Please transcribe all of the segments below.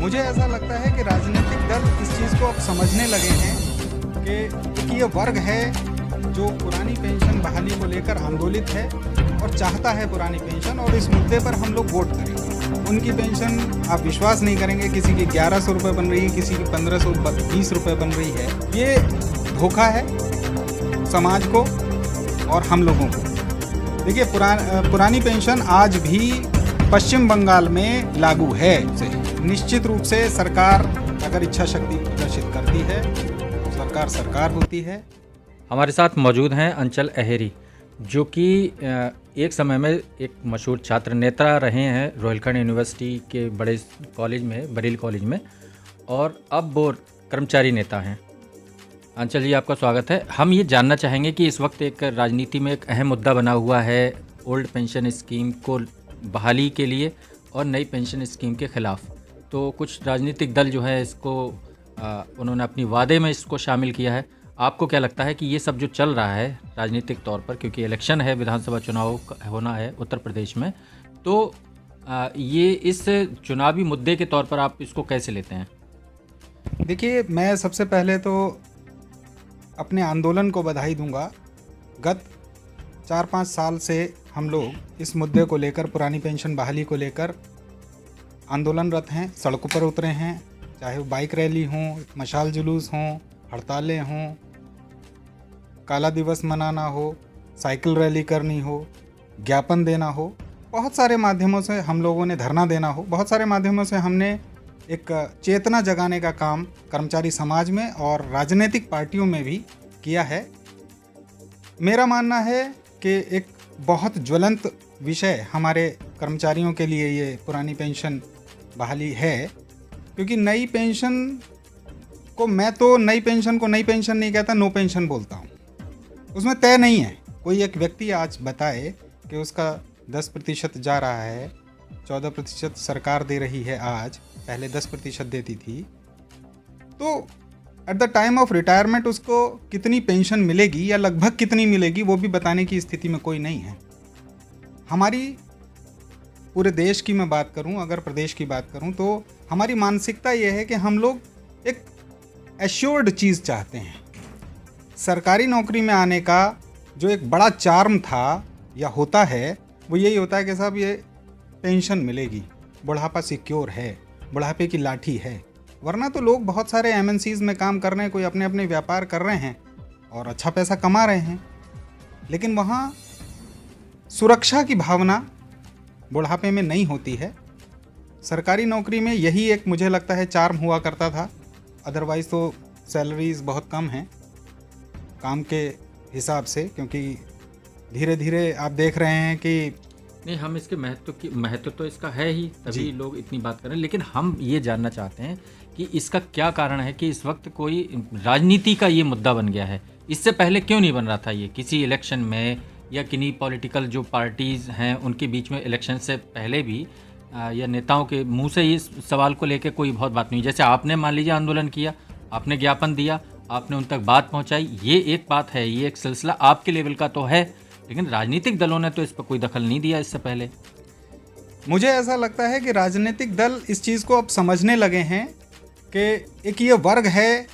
मुझे ऐसा लगता है कि राजनीतिक दल इस चीज़ को अब समझने लगे हैं कि एक ये वर्ग है जो पुरानी पेंशन बहाली को लेकर आंदोलित है और चाहता है पुरानी पेंशन, और इस मुद्दे पर हम लोग वोट करेंगे। उनकी पेंशन आप विश्वास नहीं करेंगे, किसी की 1100 रुपये बन रही है, किसी की 1520 रुपये बन रही है। ये धोखा है समाज को और हम लोगों को। देखिए, पुरानी पेंशन आज भी पश्चिम बंगाल में लागू है। निश्चित रूप से सरकार अगर इच्छा शक्ति प्रदर्शित करती है, सरकार होती है। हमारे साथ मौजूद हैं अंचल अहेरी, जो कि एक समय में एक मशहूर छात्र नेता रहे हैं रोहिलखंड यूनिवर्सिटी के बड़े कॉलेज में, बरेली कॉलेज में, और अब वो कर्मचारी नेता हैं। अंचल जी, आपका स्वागत है। हम ये जानना चाहेंगे कि इस वक्त एक राजनीति में एक अहम मुद्दा बना हुआ है ओल्ड पेंशन स्कीम को बहाली के लिए और नई पेंशन स्कीम के ख़िलाफ़। तो कुछ राजनीतिक दल जो है इसको उन्होंने अपनी वादे में इसको शामिल किया है। आपको क्या लगता है कि ये सब जो चल रहा है राजनीतिक तौर पर, क्योंकि इलेक्शन है, विधानसभा चुनाव होना है उत्तर प्रदेश में, तो ये इस चुनावी मुद्दे के तौर पर आप इसको कैसे लेते हैं? देखिए, मैं सबसे पहले तो अपने आंदोलन को बधाई दूंगा। गत 4-5 साल से हम लोग इस मुद्दे को लेकर, पुरानी पेंशन बहाली को लेकर आंदोलनरत हैं, सड़कों पर उतरे हैं। चाहे वो बाइक रैली हों, मशाल जुलूस हों, हड़तालें हों, काला दिवस मनाना हो, साइकिल रैली करनी हो, ज्ञापन देना हो, बहुत सारे माध्यमों से हम लोगों ने धरना देना हो, बहुत सारे माध्यमों से हमने एक चेतना जगाने का काम कर्मचारी समाज में और राजनीतिक पार्टियों में भी किया है। मेरा मानना है कि एक बहुत ज्वलंत विषय हमारे कर्मचारियों के लिए ये पुरानी पेंशन बहाली है, क्योंकि नई पेंशन को, मैं तो नई पेंशन को नई पेंशन नहीं कहता, नो पेंशन बोलता हूँ। उसमें तय नहीं है। कोई एक व्यक्ति आज बताए कि उसका 10% जा रहा है, 14% सरकार दे रही है, आज पहले 10% देती थी, तो at the time of retirement उसको कितनी पेंशन मिलेगी या लगभग कितनी मिलेगी वो भी बताने की स्थिति में कोई नहीं है। हमारी पूरे देश की मैं बात करूं, अगर प्रदेश की बात करूं, तो हमारी मानसिकता ये है कि हम लोग एक एश्योर्ड चीज़ चाहते हैं। सरकारी नौकरी में आने का जो एक बड़ा चार्म था या होता है, वो यही होता है कि साहब ये पेंशन मिलेगी, बुढ़ापा सिक्योर है, बुढ़ापे की लाठी है। वरना तो लोग बहुत सारे MNCs में काम कर रहे हैं, कोई अपने अपने व्यापार कर रहे हैं और अच्छा पैसा कमा रहे हैं, लेकिन वहाँ सुरक्षा की भावना बुढ़ापे में नहीं होती है। सरकारी नौकरी में यही एक, मुझे लगता है, चार्म हुआ करता था। अदरवाइज़ तो सैलरीज बहुत कम हैं काम के हिसाब से, क्योंकि धीरे धीरे आप देख रहे हैं कि नहीं, हम इसके महत्व तो इसका है ही, तभी लोग इतनी बात कर रहे हैं। लेकिन हम ये जानना चाहते हैं कि इसका क्या कारण है कि इस वक्त कोई राजनीति का ये मुद्दा बन गया है। इससे पहले क्यों नहीं बन रहा था ये? किसी इलेक्शन में या किन्हीं पॉलिटिकल जो पार्टीज़ हैं उनके बीच में इलेक्शन से पहले भी या नेताओं के मुंह से इस सवाल को लेकर कोई बहुत बात नहीं। जैसे आपने मान लीजिए आंदोलन किया, आपने ज्ञापन दिया, आपने उन तक बात पहुंचाई, ये एक बात है, ये एक सिलसिला आपके लेवल का तो है, लेकिन राजनीतिक दलों ने तो इस पर कोई दखल नहीं दिया इससे पहले। मुझे ऐसा लगता है कि राजनीतिक दल इस चीज़ को अब समझने लगे हैं कि एक ये वर्ग है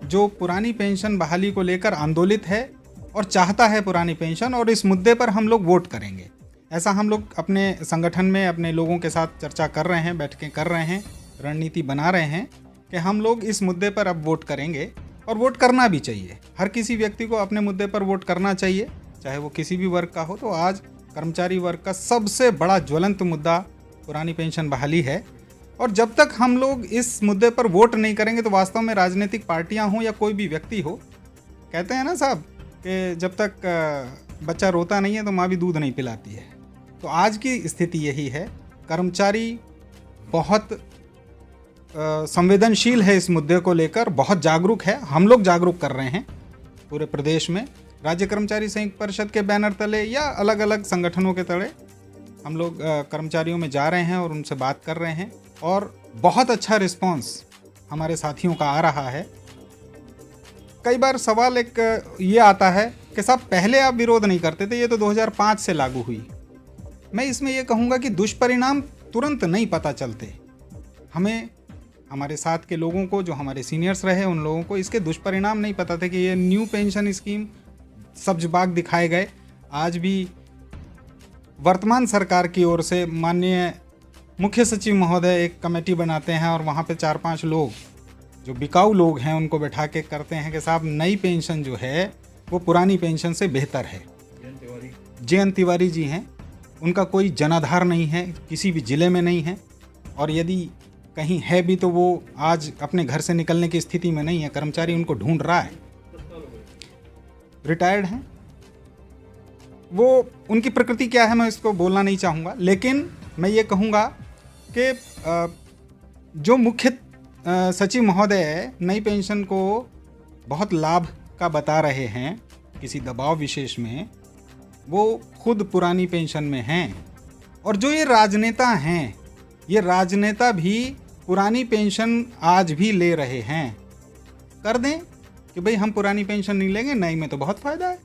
जो पुरानी पेंशन बहाली को लेकर आंदोलित है और चाहता है पुरानी पेंशन, और इस मुद्दे पर हम लोग वोट करेंगे। ऐसा हम लोग अपने संगठन में अपने लोगों के साथ चर्चा कर रहे हैं, बैठकें कर रहे हैं, रणनीति बना रहे हैं कि हम लोग इस मुद्दे पर अब वोट करेंगे, और वोट करना भी चाहिए। हर किसी व्यक्ति को अपने मुद्दे पर वोट करना चाहिए, चाहे वो किसी भी वर्ग का हो। तो आज कर्मचारी वर्ग का सबसे बड़ा ज्वलंत मुद्दा पुरानी पेंशन बहाली है, और जब तक हम लोग इस मुद्दे पर वोट नहीं करेंगे तो वास्तव में राजनीतिक पार्टियां हों या कोई भी व्यक्ति हो, कहते हैं ना साहब कि जब तक बच्चा रोता नहीं है तो माँ भी दूध नहीं पिलाती है। तो आज की स्थिति यही है। कर्मचारी बहुत संवेदनशील है इस मुद्दे को लेकर, बहुत जागरूक है। हम लोग जागरूक कर रहे हैं पूरे प्रदेश में, राज्य कर्मचारी संयुक्त परिषद के बैनर तले या अलग अलग संगठनों के तले हम लोग कर्मचारियों में जा रहे हैं और उनसे बात कर रहे हैं, और बहुत अच्छा रिस्पांस हमारे साथियों का आ रहा है। कई बार सवाल एक ये आता है कि साहब पहले आप विरोध नहीं करते थे, ये तो 2005 से लागू हुई। मैं इसमें ये कहूँगा कि दुष्परिणाम तुरंत नहीं पता चलते। हमें हमारे साथ के लोगों को, जो हमारे सीनियर्स रहे, उन लोगों को इसके दुष्परिणाम नहीं पता थे कि ये न्यू पेंशन स्कीम सब्ज-बाग दिखाए गए। आज भी वर्तमान सरकार की ओर से माननीय मुख्य सचिव महोदय एक कमेटी बनाते हैं और वहाँ पे 4-5 लोग जो बिकाऊ लोग हैं उनको बैठा के करते हैं कि साहब नई पेंशन जो है वो पुरानी पेंशन से बेहतर है। जयंत तिवारी जी हैं, उनका कोई जनाधार नहीं है, किसी भी ज़िले में नहीं है, और यदि कहीं है भी तो वो आज अपने घर से निकलने की स्थिति में नहीं है। कर्मचारी उनको ढूंढ रहा है, रिटायर्ड हैं। वो उनकी प्रकृति क्या है मैं इसको बोलना नहीं चाहूँगा, लेकिन मैं ये कहूँगा कि जो मुख्य सचिव महोदय नई पेंशन को बहुत लाभ का बता रहे हैं किसी दबाव विशेष में, वो खुद पुरानी पेंशन में हैं। और जो ये राजनेता हैं, ये राजनेता भी पुरानी पेंशन आज भी ले रहे हैं। कर दें कि भाई हम पुरानी पेंशन नहीं लेंगे, नई में तो बहुत फ़ायदा है,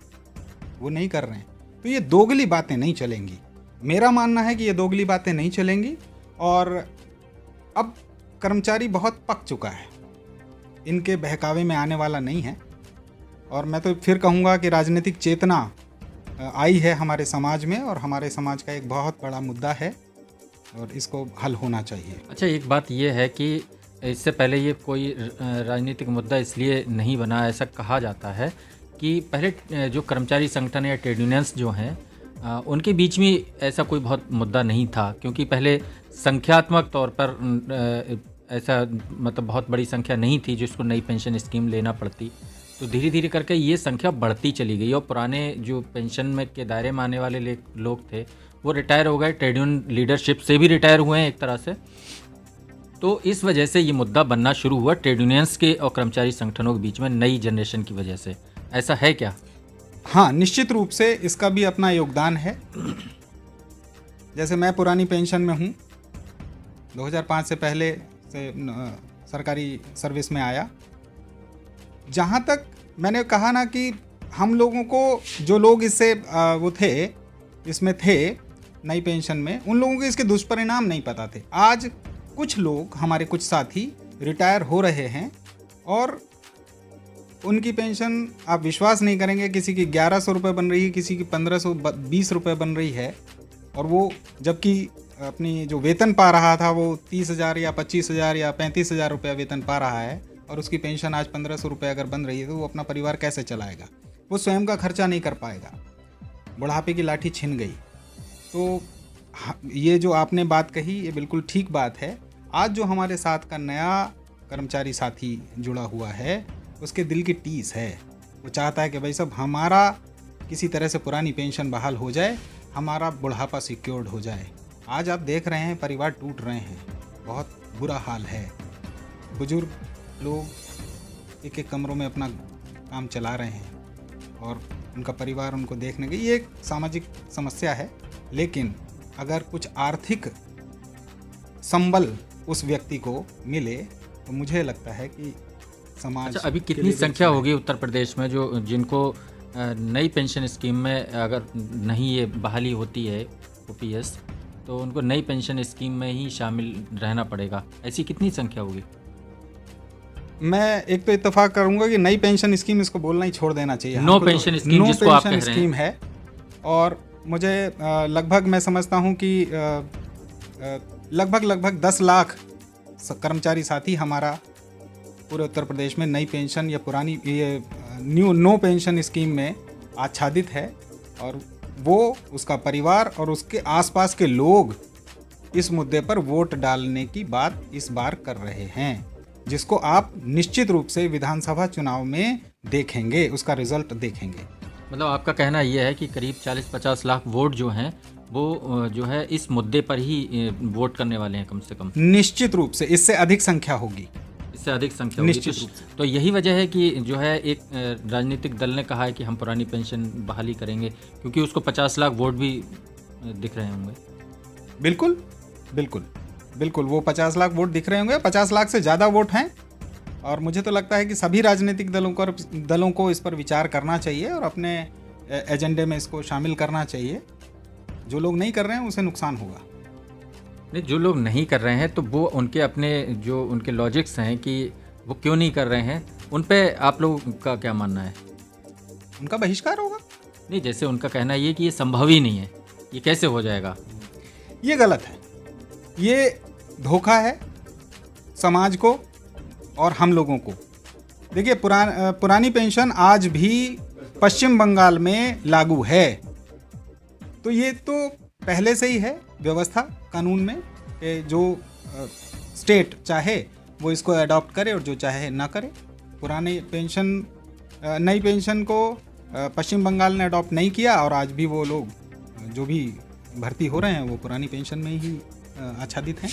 वो नहीं कर रहे हैं। तो ये दोगली बातें नहीं चलेंगी। मेरा मानना है कि ये दोगली बातें नहीं चलेंगी। और अब कर्मचारी बहुत पक चुका है, इनके बहकावे में आने वाला नहीं है। और मैं तो फिर कहूँगा कि राजनीतिक चेतना आई है हमारे समाज में, और हमारे समाज का एक बहुत बड़ा मुद्दा है और इसको हल होना चाहिए। अच्छा, एक बात ये है कि इससे पहले ये कोई राजनीतिक मुद्दा इसलिए नहीं बना, ऐसा कहा जाता है कि पहले जो कर्मचारी संगठन या ट्रेड यूनियंस जो हैं उनके बीच में ऐसा कोई बहुत मुद्दा नहीं था, क्योंकि पहले संख्यात्मक तौर पर ऐसा मतलब बहुत बड़ी संख्या नहीं थी जिसको नई पेंशन स्कीम लेना पड़ती। तो धीरे धीरे करके ये संख्या बढ़ती चली गई और पुराने जो पेंशन में के दायरे में आने वाले लोग थे वो रिटायर हो गए, ट्रेड यूनियन लीडरशिप से भी रिटायर हुए हैं एक तरह से। तो इस वजह से ये मुद्दा बनना शुरू हुआ ट्रेड यूनियंस के और कर्मचारी संगठनों के बीच में, नई जनरेशन की वजह से। ऐसा है क्या? हाँ, निश्चित रूप से इसका भी अपना योगदान है। जैसे मैं पुरानी पेंशन में हूँ, 2005 से पहले से सरकारी सर्विस में आया। जहाँ तक मैंने कहा ना कि हम लोगों को, जो लोग इससे वो थे, इसमें थे नई पेंशन में, उन लोगों को इसके दुष्परिणाम नहीं पता थे। आज कुछ लोग, हमारे कुछ साथी रिटायर हो रहे हैं और उनकी पेंशन आप विश्वास नहीं करेंगे, किसी की 1100 रुपये बन रही है, किसी की 1520 रुपये बन रही है। और वो जबकि अपनी जो वेतन पा रहा था वो 30,000 या 25,000 या 35,000 रुपया वेतन पा रहा है, और उसकी पेंशन आज 1500 रुपये अगर बन रही है तो वो अपना परिवार कैसे चलाएगा? वो स्वयं का खर्चा नहीं कर पाएगा। बुढ़ापे की लाठी छिन गई। तो ये जो आपने बात कही, ये बिल्कुल ठीक बात है। आज जो हमारे साथ का नया कर्मचारी साथी जुड़ा हुआ है, उसके दिल की टीस है। वो चाहता है कि भाई साहब हमारा किसी तरह से पुरानी पेंशन बहाल हो जाए, हमारा बुढ़ापा सिक्योर्ड हो जाए। आज आप देख रहे हैं परिवार टूट रहे हैं, बहुत बुरा हाल है। बुजुर्ग लोग एक एक कमरों में अपना काम चला रहे हैं और उनका परिवार उनको देखने के, ये एक सामाजिक समस्या है। लेकिन अगर कुछ आर्थिक संबल उस व्यक्ति को मिले तो मुझे लगता है कि समाज। अच्छा, अभी कितनी संख्या होगी उत्तर प्रदेश में जो जिनको नई पेंशन स्कीम में अगर नहीं ये बहाली होती है ओपीएस, तो उनको नई पेंशन स्कीम में ही शामिल रहना पड़ेगा? ऐसी कितनी संख्या होगी? मैं एक तो इत्तेफाक करूंगा कि नई पेंशन स्कीम, इसको बोलना ही छोड़ देना चाहिए। नो पेंशन स्कीम जिसको आप कह रहे हैं। स्कीम है। और मुझे लगभग मैं समझता हूं कि लगभग 10 लाख कर्मचारी साथी हमारा पूरे उत्तर प्रदेश में नई पेंशन या पुरानी ये नो पेंशन स्कीम में आच्छादित है। और वो, उसका परिवार और उसके आसपास के लोग इस मुद्दे पर वोट डालने की बात इस बार कर रहे हैं, जिसको आप निश्चित रूप से विधानसभा चुनाव में देखेंगे, उसका रिजल्ट देखेंगे। मतलब आपका कहना यह है कि करीब 40-50 लाख वोट जो हैं वो जो है इस मुद्दे पर ही वोट करने वाले हैं कम से कम? निश्चित रूप से इससे अधिक संख्या होगी, इससे अधिक संख्या होगी निश्चित रूप से। तो यही वजह है कि जो है एक राजनीतिक दल ने कहा है कि हम पुरानी पेंशन बहाली करेंगे, क्योंकि उसको 50 लाख वोट भी दिख रहे होंगे। बिल्कुल बिल्कुल बिल्कुल, वो 50 लाख वोट दिख रहे होंगे, 50 लाख से ज़्यादा वोट हैं। और मुझे तो लगता है कि सभी राजनीतिक दलों को इस पर विचार करना चाहिए और अपने एजेंडे में इसको शामिल करना चाहिए। जो लोग नहीं कर रहे हैं उसे नुकसान होगा। नहीं, जो लोग नहीं कर रहे हैं तो वो उनके अपने जो उनके लॉजिक्स हैं कि वो क्यों नहीं कर रहे हैं, उन पे आप लोगों का क्या मानना है? उनका बहिष्कार होगा। नहीं, जैसे उनका कहना ये कि ये संभव ही नहीं है, ये कैसे हो जाएगा? ये गलत है, ये धोखा है समाज को और हम लोगों को। देखिए, पुरानी पेंशन आज भी पश्चिम बंगाल में लागू है, तो ये तो पहले से ही है व्यवस्था कानून में कि जो स्टेट चाहे वो इसको अडॉप्ट करे और जो चाहे ना करे। पुरानी पेंशन नई पेंशन को पश्चिम बंगाल ने अडॉप्ट नहीं किया और आज भी वो लोग जो भी भर्ती हो रहे हैं वो पुरानी पेंशन में ही आच्छादित हैं।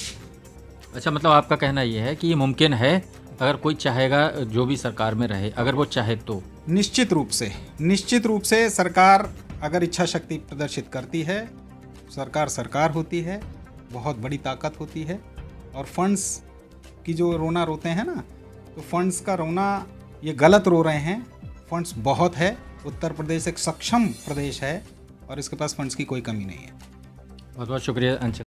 अच्छा, मतलब आपका कहना ये है कि ये मुमकिन है अगर कोई चाहेगा, जो भी सरकार में रहे, अगर वो चाहे तो? निश्चित रूप से सरकार अगर इच्छा शक्ति प्रदर्शित करती है, सरकार होती है, बहुत बड़ी ताकत होती है। और फंड्स की जो रोना रोते हैं ना, तो फंड्स का रोना ये गलत रो रहे हैं। फंड्स बहुत है, उत्तर प्रदेश एक सक्षम प्रदेश है और इसके पास फंड्स की कोई कमी नहीं है। बहुत बहुत शुक्रिया अंचल।